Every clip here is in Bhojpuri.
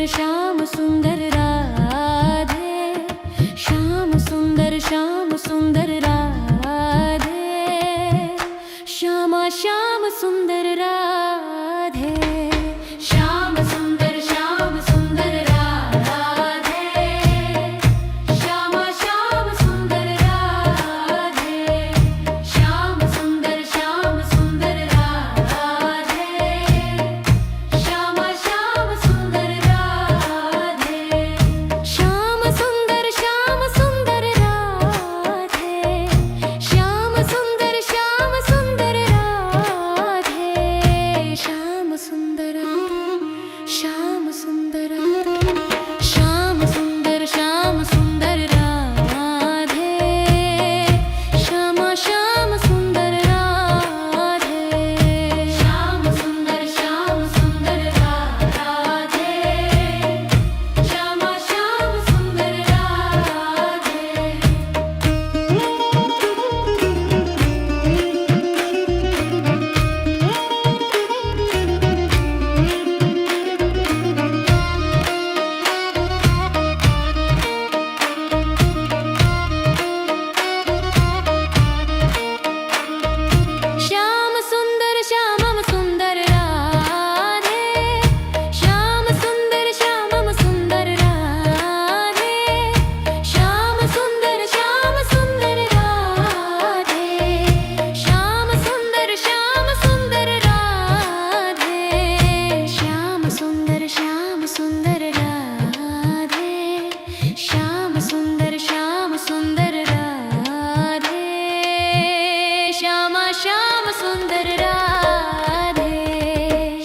श्याम सुंदर राधे, श्याम सुंदर राधे, श्यामा श्याम सुंदर राधे, श्याम सुंदर राधे, श्यामा श्याम सुंदर राधे, श्याम सुंदर राधे, श्यामा श्याम सुंदर राधे, श्याम सुंदर राधे, श्याम सुंदर राधे, श्याम सुंदर राधे, श्यामा श्याम सुंदर राधे, श्याम सुंदर राधे, श्यामा श्याम सुंदर राधे। श्याम सुंदर राधे, श्याम सुंदर राधे, श्याम सुंदर राधे, श्याम सुंदर राधे, श्याम सुंदर राधे, श्याम सुंदर राधे, श्यामा श्याम सुंदर राधे,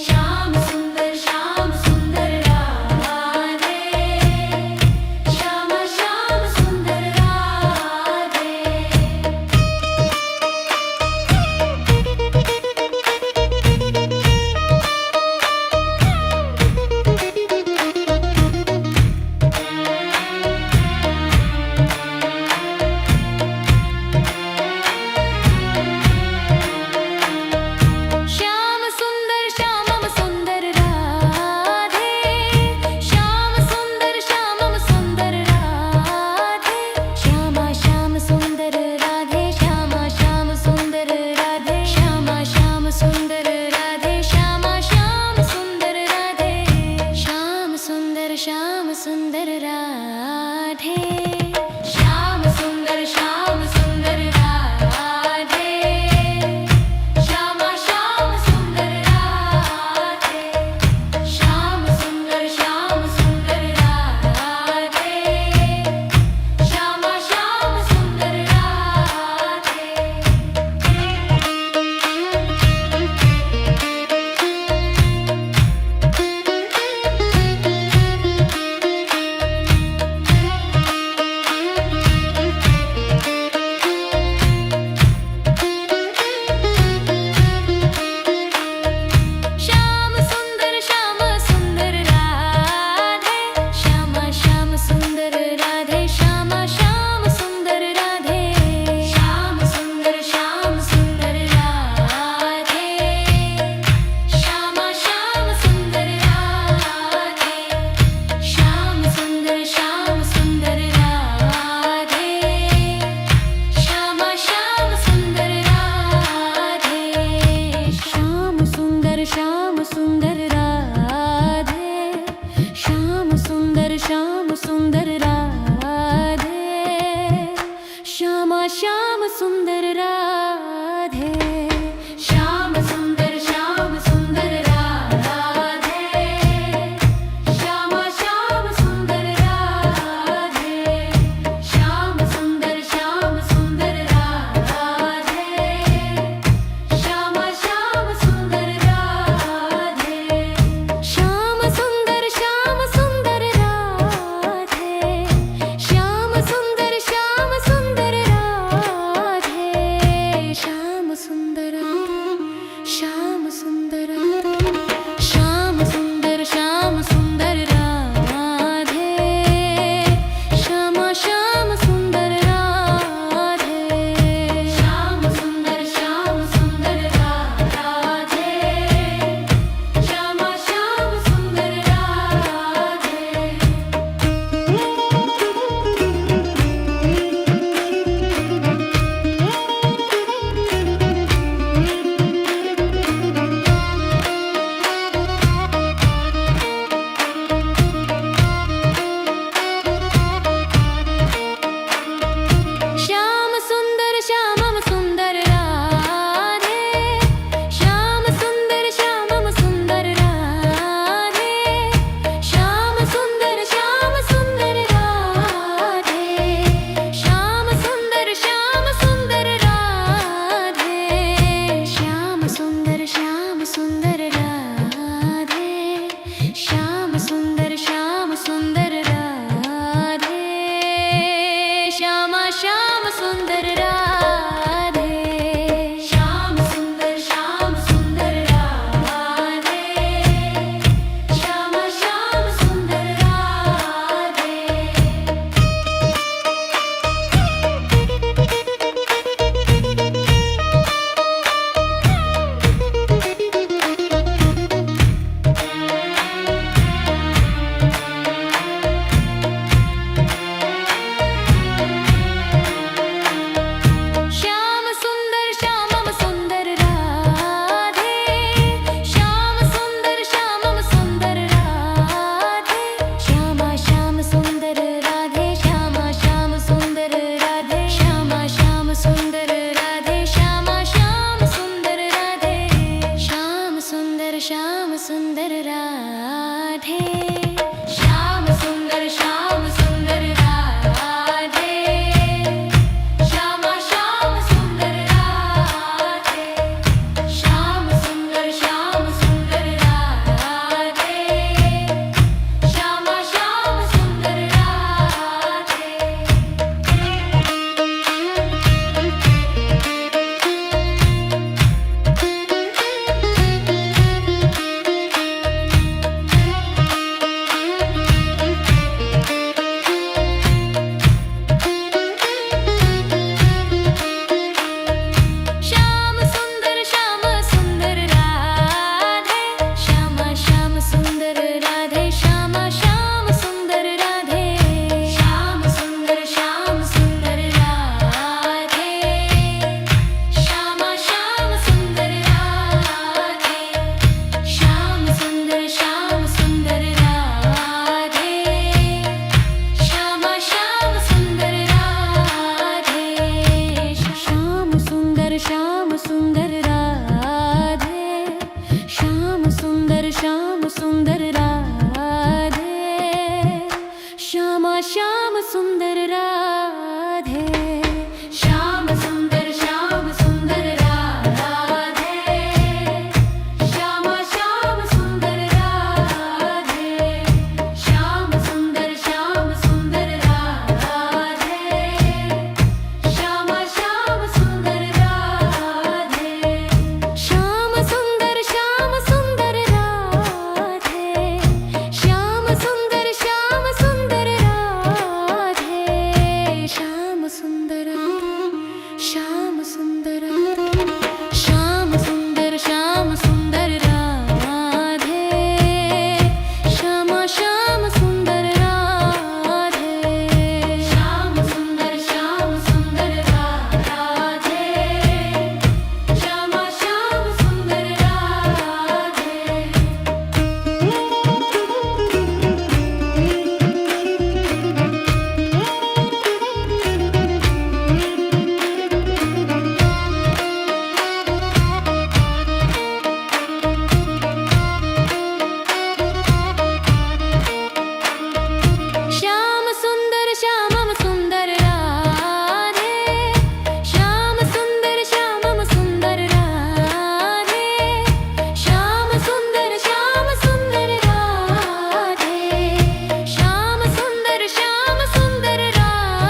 श्याम सुंदर राधे, श्यामा श्याम सुंदर राधे। सुंदर राधे, श्याम सुंदर राधे, श्यामा श्याम सुंदर राधे, श्याम सुंदर राधे, श्यामा श्याम सुंदर राधे, श्याम सुंदर राधे, श्यामा श्याम सुंदर राधे, श्याम सुंदर राधे, श्याम सुंदर राधे, श्याम सुंदर राधे, श्यामा श्याम सुंदर राधे, श्याम सुंदर राधे, श्यामा श्याम सुंदर श्याम सुंदर श्यामम सुंदर राधे, श्याम सुंदर श्यामम सुंदर राधे, श्याम सुंदर राधे, श्याम सुंदर राधे,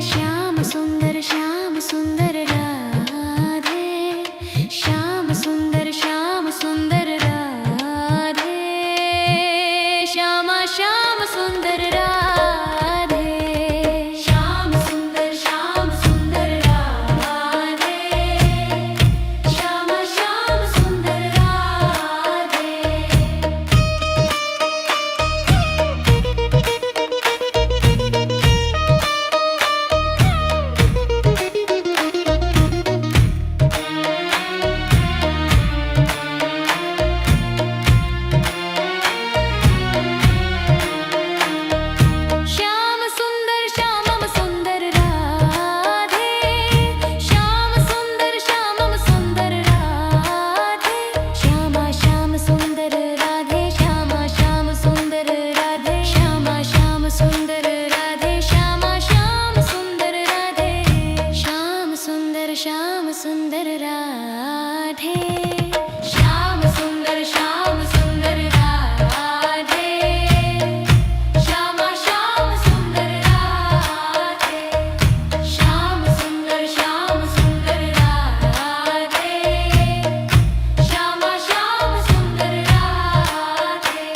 श्याम सुंदर राधे, श्याम सुंदर राधे, श्यामा श्याम सुंदर राधे, श्याम सुंदर राधे, श्यामा श्याम सुंदर राधे। श्याम सुंदर श्यामम सुंदर राधे, श्याम सुंदर श्यामम सुंदर राधे, श्यामा श्याम सुंदर राधे, श्यामा श्याम सुंदर राधे, श्यामा श्याम सुंदर राधे, श्यामा श्याम सुंदर राधे, श्याम सुंदर राधे, श्याम सुंदर राधे, श्यामा श्याम सुंदर राधे, श्याम सुंदर राधे, श्यामा श्याम सुंदर राधे।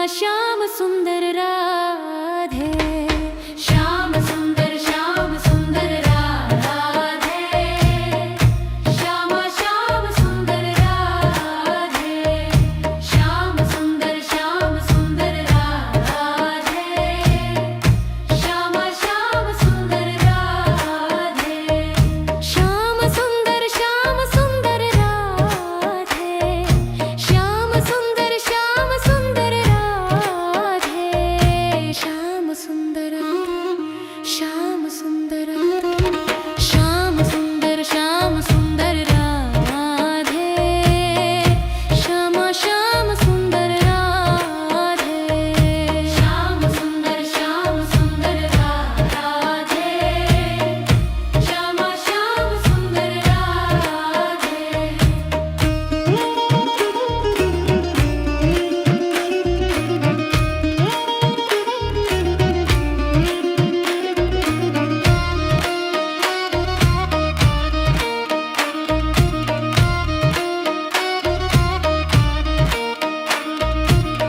श्याम सुंदर राधे श्याम सुंदर राधे श्याम श्याम सुंदर राधे श्याम सुंदर राधे श्याम श्याम सुंदर राधे श्याम सुंदर राधे श्याम सुंदर राधे श्याम सुंदर श्याम सुंदर श्याम सुंदर राधे श्याम श्याम सुंदर राधे श्याम सुंदर राधे श्याम श्याम सुंदर राधे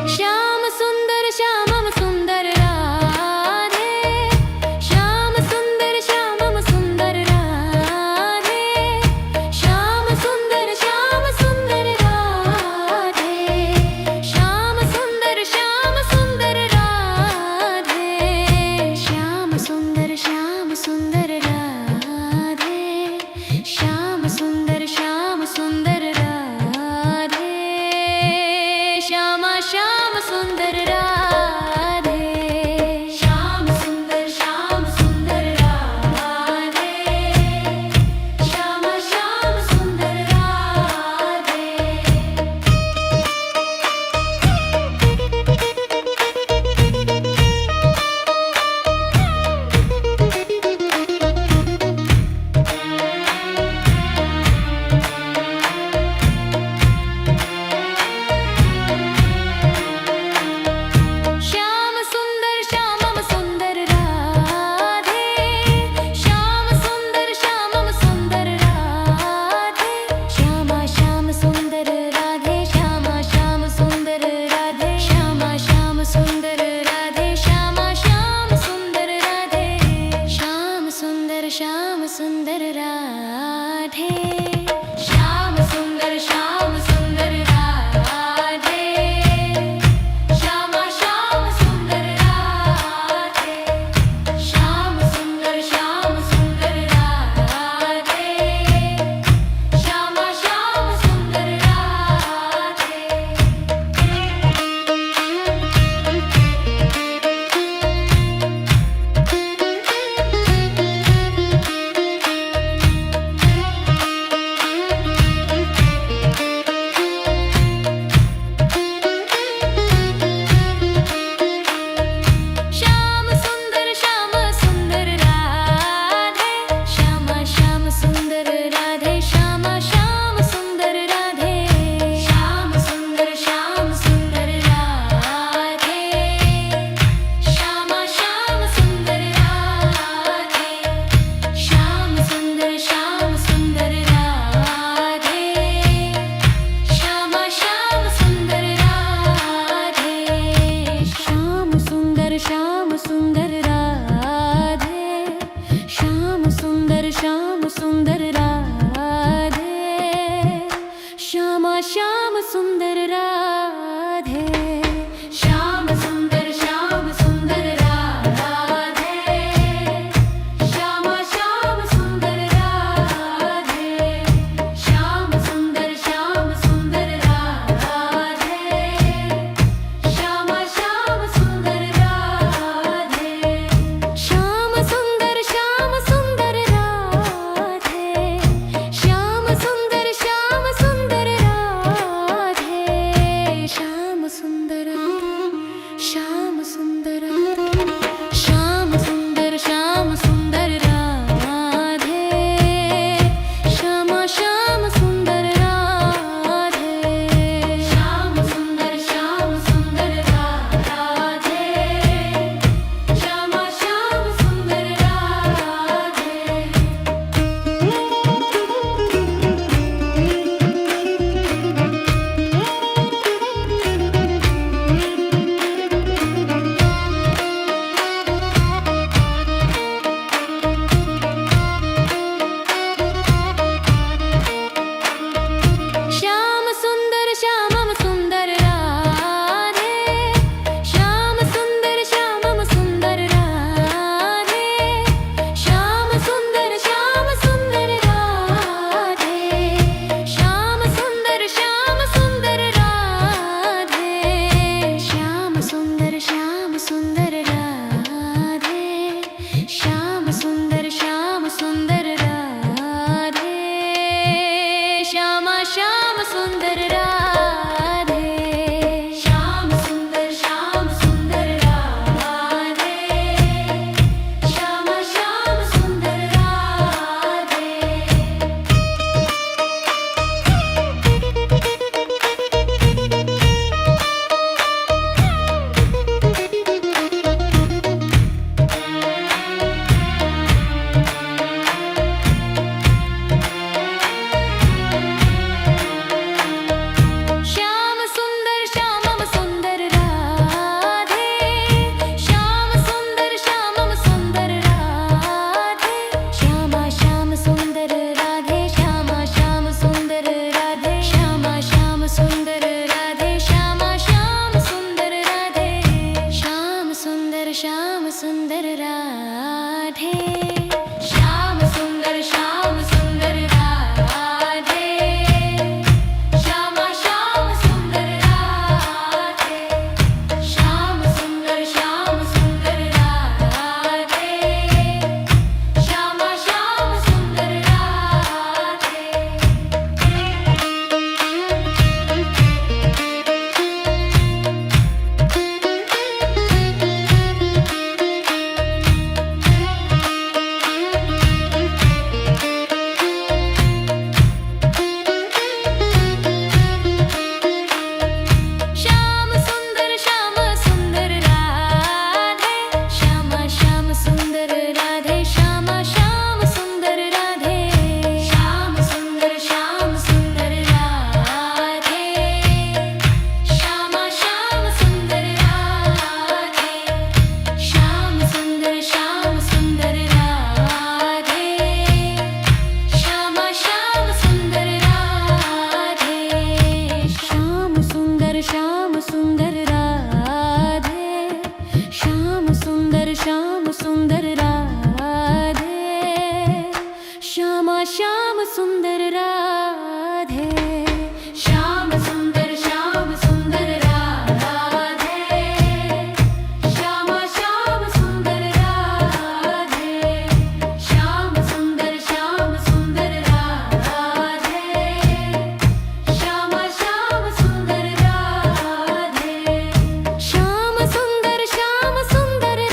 श्याम सुंदर राधे श्याम सुंदर राधे श्याम सुंदर राधे श्याम सुंदर राधे श्याम सुंदर राधे श्याम सुंदर राधे श्याम श्याम सुंदर राधे